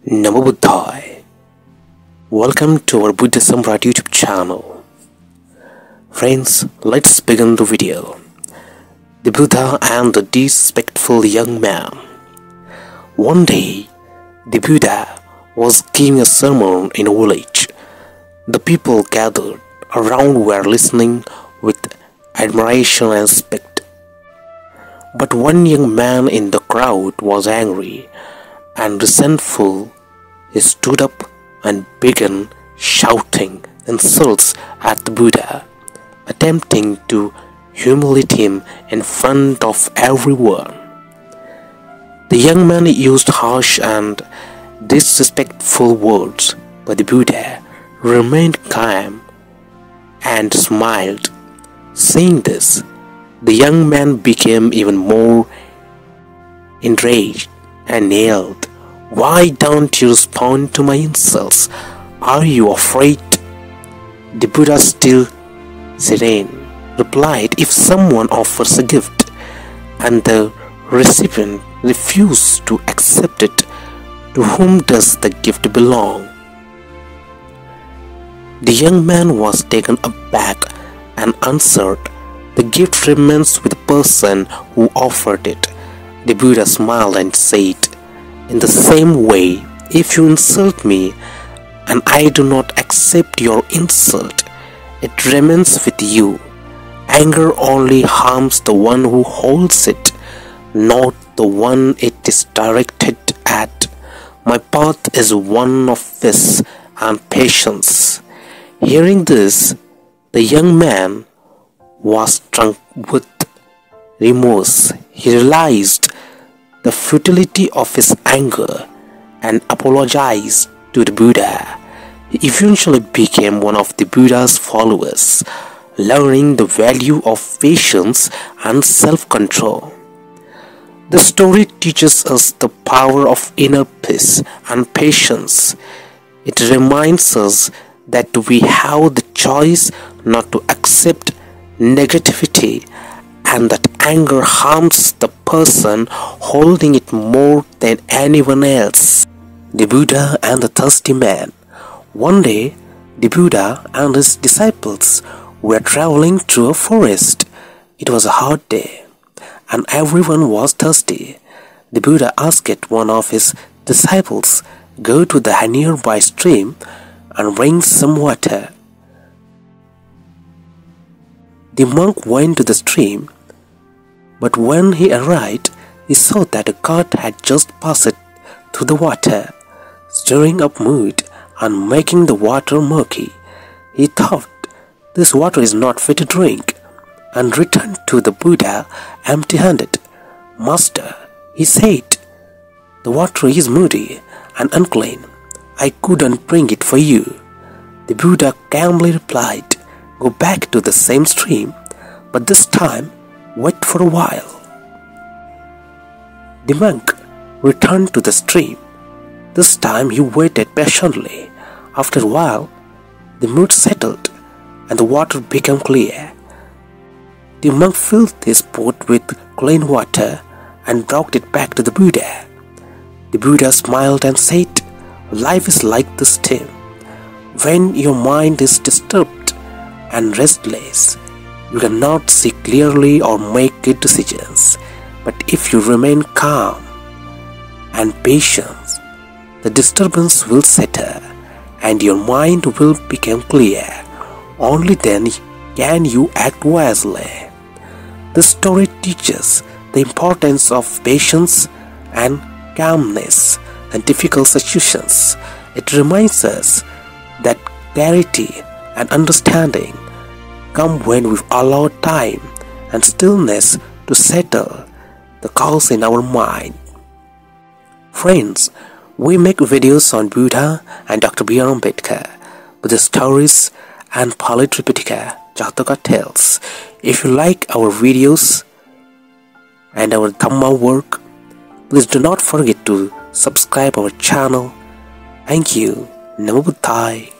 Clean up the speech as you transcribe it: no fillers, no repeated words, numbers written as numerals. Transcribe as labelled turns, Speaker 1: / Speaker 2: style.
Speaker 1: Namo Buddhaya. Welcome to our Buddhist Samrat YouTube channel. Friends, let's begin the video. The Buddha and the disrespectful young man. One day, the Buddha was giving a sermon in a village. The people gathered around were listening with admiration and respect. But one young man in the crowd was angry and resentful. He stood up and began shouting insults at the Buddha, attempting to humiliate him in front of everyone. The young man used harsh and disrespectful words, but the Buddha remained calm and smiled. Seeing this, the young man became even more enraged and yelled, "Why don't you respond to my insults? Are you afraid?" The Buddha, still serene, replied, "If someone offers a gift and the recipient refuses to accept it, to whom does the gift belong?" The young man was taken aback and answered, "The gift remains with the person who offered it." The Buddha smiled and said, "In the same way, if you insult me and I do not accept your insult, it remains with you. Anger only harms the one who holds it, not the one it is directed at. My path is one of peace and patience." Hearing this, the young man was struck with remorse. He realized the futility of his anger and apologized to the Buddha. He eventually became one of the Buddha's followers, learning the value of patience and self-control. The story teaches us the power of inner peace and patience. It reminds us that we have the choice not to accept negativity and that anger harms the person holding it more than anyone else. The Buddha and the thirsty man. One day, the Buddha and his disciples were traveling through a forest. It was a hot day, and everyone was thirsty. The Buddha asked one of his disciples, "Go to the nearby stream and bring some water." The monk went to the stream, but when he arrived, he saw that a goat had just passed through the water, stirring up mud and making the water murky. He thought, "This water is not fit to drink," and returned to the Buddha empty-handed. "Master," he said, "the water is muddy and unclean. I couldn't bring it for you." The Buddha calmly replied, "Go back to the same stream, but this time wait for a while." The monk returned to the stream. This time he waited patiently. After a while, the mud settled and the water became clear. The monk filled his pot with clean water and brought it back to the Buddha. The Buddha smiled and said, "Life is like the stream. When your mind is disturbed and restless, you cannot see clearly or make good decisions. But if you remain calm and patient, the disturbance will settle and your mind will become clear. Only then can you act wisely." This story teaches the importance of patience and calmness in difficult situations. It reminds us that clarity and understanding come when we allow time and stillness to settle the chaos in our mind. Friends, we make videos on Buddha and Dr. B.R. Ambedkar, Buddhist stories and Pali Tripitaka, Jataka tales. If you like our videos and our Dhamma work, please do not forget to subscribe our channel. Thank you. Namo Buddhaya.